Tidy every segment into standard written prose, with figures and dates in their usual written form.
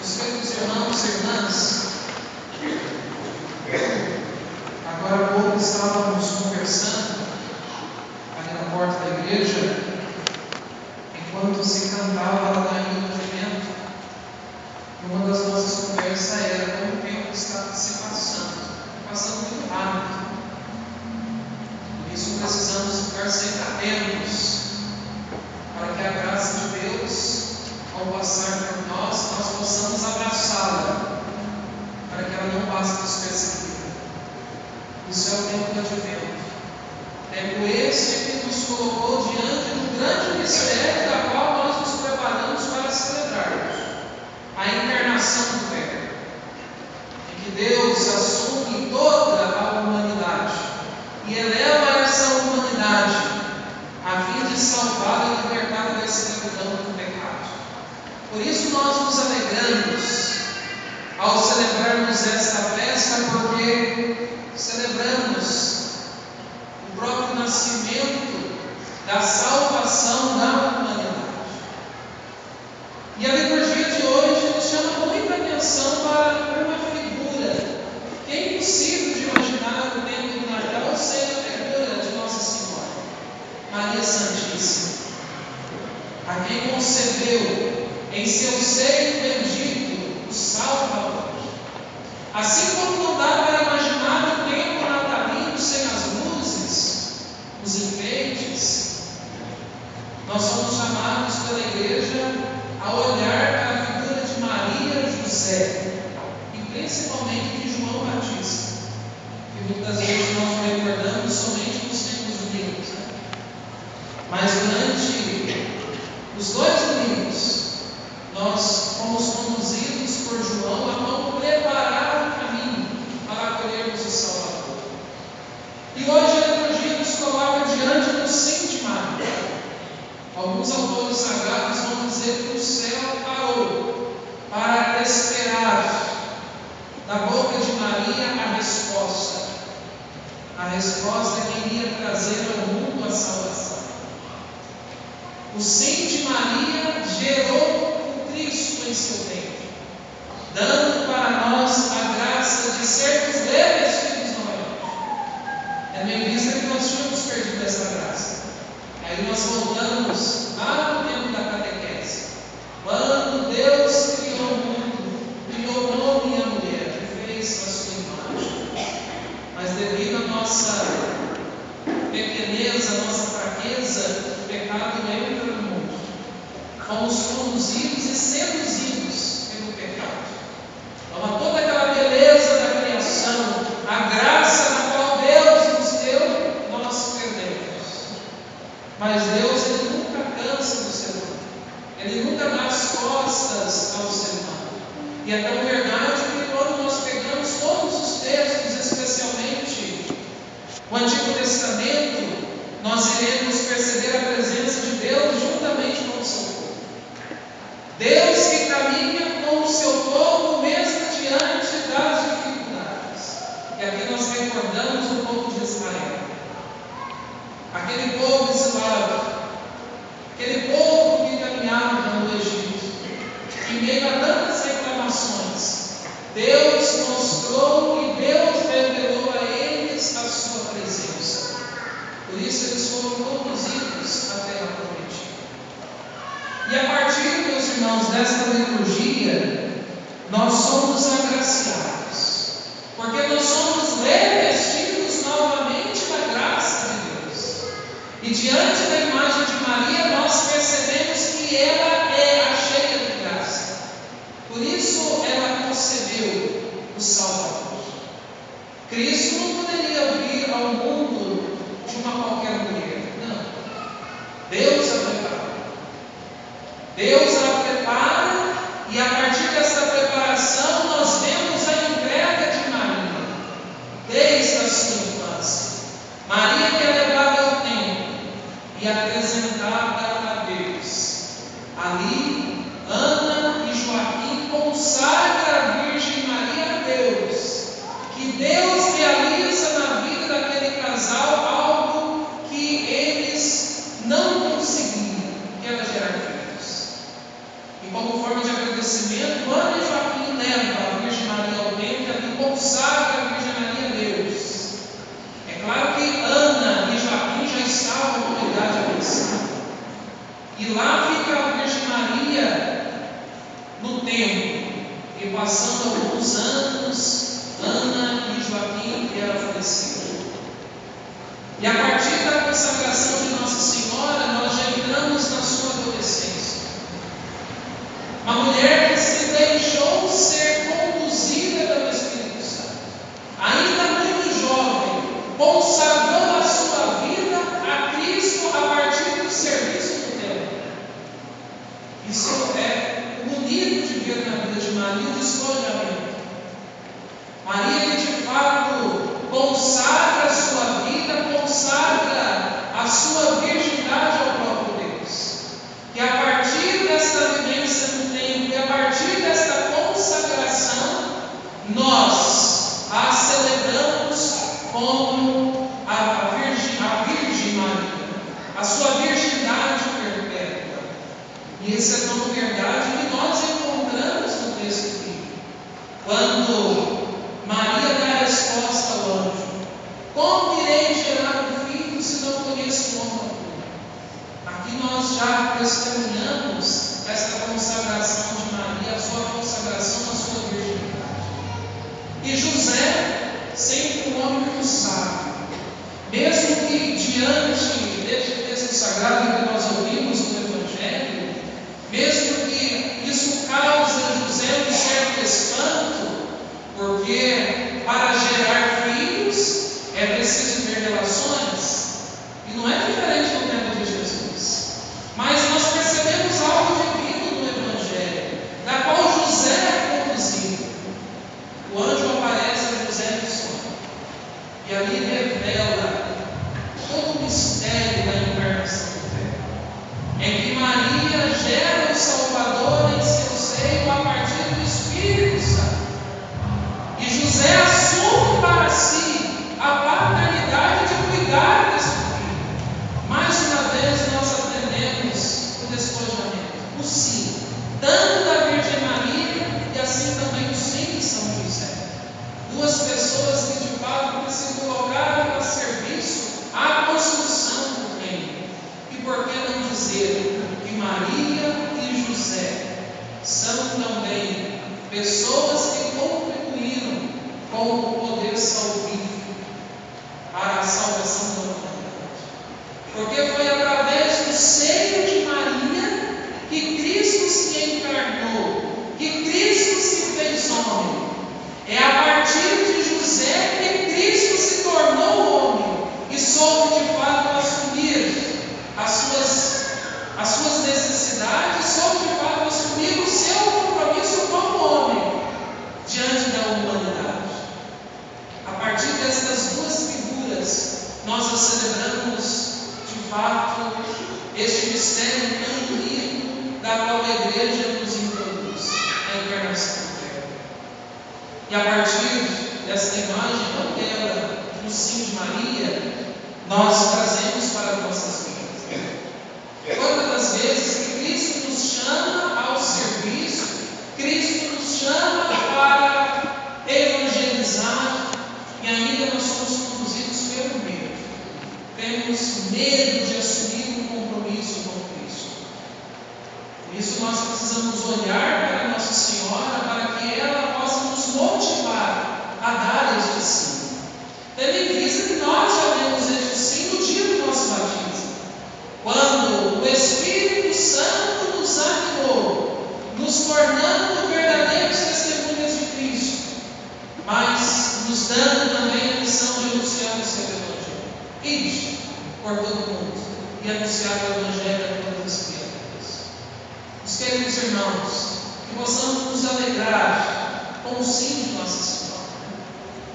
Meus queridos irmãos e irmãs, agora há pouco estávamos conversando ali na porta da igreja, enquanto se cantava lá na Ilha do Vento, e uma das nossas conversas era como o tempo está se passando muito rápido. Por isso precisamos ficar sempre atentos, para que a graça de Deus, ao passar por nós possamos abraçá-la, para que ela não passe despercebida. Isso é o tempo do advento. Tempo este que nos colocou diante do grande mistério da qual nós nos preparamos para celebrarmos, a encarnação do Verbo, em que Deus assume toda a humanidade e eleva essa humanidade a fim de salvar e libertar da escravidão do pecado. Por isso nós nos alegramos ao celebrarmos esta festa, porque celebramos o próprio nascimento da salvação da humanidade. E a liturgia de hoje nos chama muita atenção para uma figura que é impossível de imaginar no tempo do Natal sem a figura de Nossa Senhora, Maria Santíssima, a quem concebeu em seu seio bendito o Salvador. Assim como não dá para imaginar o tempo natalino sem as luzes, os enfeites, nós somos chamados pela igreja a olhar para a figura de Maria e José, e principalmente de João Batista, que muitas vezes nós recordamos somente nos tempos domingos, mas durante os 2 domingos nós fomos conduzidos por João a como preparar o caminho para acolhermos o Salvador. E hoje a liturgia nos coloca diante do sim de Maria. Alguns autores sagrados vão dizer que o céu parou para esperar da boca de Maria a resposta. A resposta que iria trazer ao mundo a salvação. O sim de Maria gerou o Cristo em seu tempo, dando para nós a graça de sermos revestidos novamente. É bem vista que nós tínhamos perdido essa graça. Aí nós voltamos lá no tempo da catequese, quando Deus criou o mundo, criou o homem e a mulher, e fez a sua imagem. Mas devido à nossa pequeneza, à nossa fraqueza, o pecado entra no mundo. Fomos conduzidos e seduzidos pelo pecado. Então, toda aquela beleza da criação, a graça na qual Deus nos deu, nós perdemos. Mas Deus, Ele nunca cansa do ser humano. Ele nunca dá as costas ao ser humano. E é tão verdade que quando nós pegamos todos os textos, especialmente o Antigo Testamento, nós iremos perceber a presença de Deus juntamente com o seu povo. Deus que caminha com o seu povo mesmo diante das dificuldades. E aqui nós recordamos o povo de Israel. Aquele povo isolado, aquele povo que caminhava no Egito, em meio a tantas reclamações, Deus mostrou e Deus revelou a eles a sua presença. Por isso eles foram conduzidos à terra prometida. E a partir, meus irmãos, desta liturgia, nós somos agraciados, porque nós somos revestidos novamente da graça de Deus. E diante da imagem de Maria, nós percebemos que ela é a cheia de graça. Por isso ela concebeu o Salvador. Cristo não poderia vir ao mundo de uma qualquer mulher. Não. Deus a preparou. Deus a prepara, e a partir dessa preparação nós vemos a entrega de Maria, desde a sua infância. Maria que é levada ao templo e apresentada a Deus. Ali, Ana e Joaquim consagram a Virgem Maria a Deus, que Deus realiza na vida daquele casal algo que eles não conseguiam, que era gerar filhos. E como forma de agradecimento, Ana e Joaquim leva a Virgem Maria ao templo e ali consagra a Virgem Maria a Deus. É claro que Ana e Joaquim já estavam com idade avançada. E lá fica a Virgem Maria no templo. E passando alguns anos, Ana e Joaquim vieram a falecer. E a partir da consagração de Nossa Senhora, nós já entramos na sua adolescência. Uma mulher que se deixou ser conduzida pelo Espírito Santo. Ainda muito jovem, consagrou a sua vida a Cristo a partir do serviço do templo. Isso é bonito de ver na vida de Maria, o despojamento. Maria que de fato consagra a sua vida, consagra a sua virgindade ao próprio Deus. Que a partir desta vivência no templo e a partir desta consagração, nós a celebramos como a Virgem Maria, a sua virgindade perpétua. E isso é tão verdade que nós encontramos no texto bíblico. Quando Maria dá a resposta ao anjo: como irei gerar um filho se não conheço o homem? Aqui nós já testemunhamos esta consagração de Maria, a sua consagração, a sua virgindade. E José, sempre um homem muito sábio, mesmo que diante deste texto sagrado que nós ouvimos no Evangelho, mesmo que isso cause em José um certo espanto, porque para gerar filhos é preciso ter relações, e não é diferente no tempo de Jesus. Mas nós percebemos algo divino no Evangelho, da qual José é conduzido. O anjo aparece a José no sonho, e ali revela todo o mistério da encarnação do Verbo, em que Maria gera o Salvador em seu seio a partir do Espírito Santo. E José assume para si a paternidade de cuidar desse filho. Mais uma vez nós aprendemos o despojamento, o sim, tanto da Virgem Maria e assim também o sim de São José. Duas pessoas que de fato se colocaram a serviço à construção do reino. E por que não dizer que Maria e José são também pessoas que contribuíram com o poder salvífico para a salvação da humanidade? Porque foi através do seio de Maria que Cristo se encarnou, que Cristo se fez homem. É a partir de José que Cristo se tornou homem e soube de fato assumir as suas necessidades, soube de fato assumir o seu compromisso como homem diante da humanidade. A partir destas duas figuras, nós a celebramos de fato este mistério tão bonito da qual a Igreja nos introduz, a encarnação do Verbo. E a partir desta imagem tão bela do sim de Maria, nós trazemos para nossas vidas. Quantas das vezes que Cristo nos chama ao serviço, Cristo nos chama para evangelizar, e ainda nós somos conduzidos pelo medo. Temos medo de assumir um compromisso com Cristo. Por isso nós precisamos olhar para Nossa Senhora para que ela possa nos motivar a dar este sim. Tendo em vista que nós já demos este sim no dia do nosso batismo, quando o Espírito Santo nos animou, nos tornando verdadeiros testemunhas de Cristo, mas nos dando também a missão de anunciar o seu Evangelho. Ide por todo o mundo e anunciar o Evangelho a todas as criaturas. Meus queridos irmãos, que possamos nos alegrar com o sim de Nossa Senhora.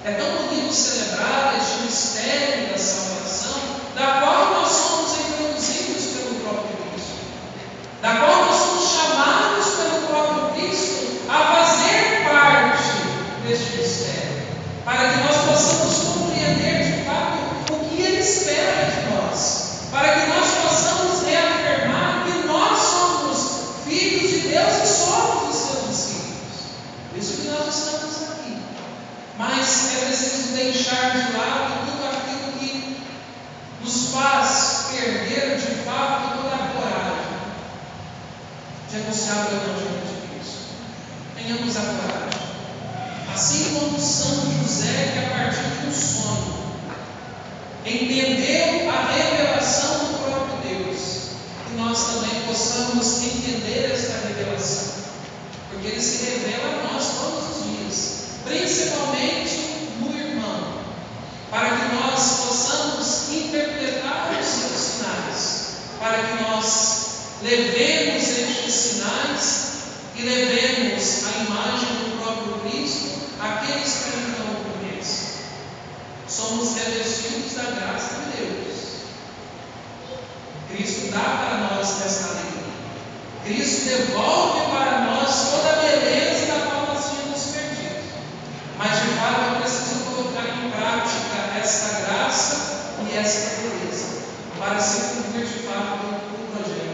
É tão bonito celebrar este mistério da salvação, da qual nós somos introduzidos pelo próprio Cristo, da qual nós somos chamados pelo próprio Cristo a fazer parte deste mistério, para que nós possamos compreender de fato o que Ele espera de nós, para que nós possamos reafirmar que nós somos filhos de Deus e somos os seus discípulos. Por isso que nós mas é preciso deixar de lado tudo aquilo que nos faz perder de fato toda a coragem de anunciar o Evangelho de Cristo. Tenhamos a coragem. Assim como São José, que a partir de um sonho entendeu a revelação do próprio Deus, que nós também possamos entender esta revelação, porque Ele se revela a nós todos os dias, principalmente no irmão, para que nós possamos interpretar os seus sinais, para que nós levemos estes sinais e levemos a imagem do próprio Cristo àqueles que ainda não o conhecem. Somos revestidos da graça de Deus. Cristo dá para nós esta alegria. Cristo devolve para nós toda a beleza da qual nós tínhamos perdido. Mas de fato é preciso colocar em prática esta graça e esta beleza para se cumprir de fato o projeto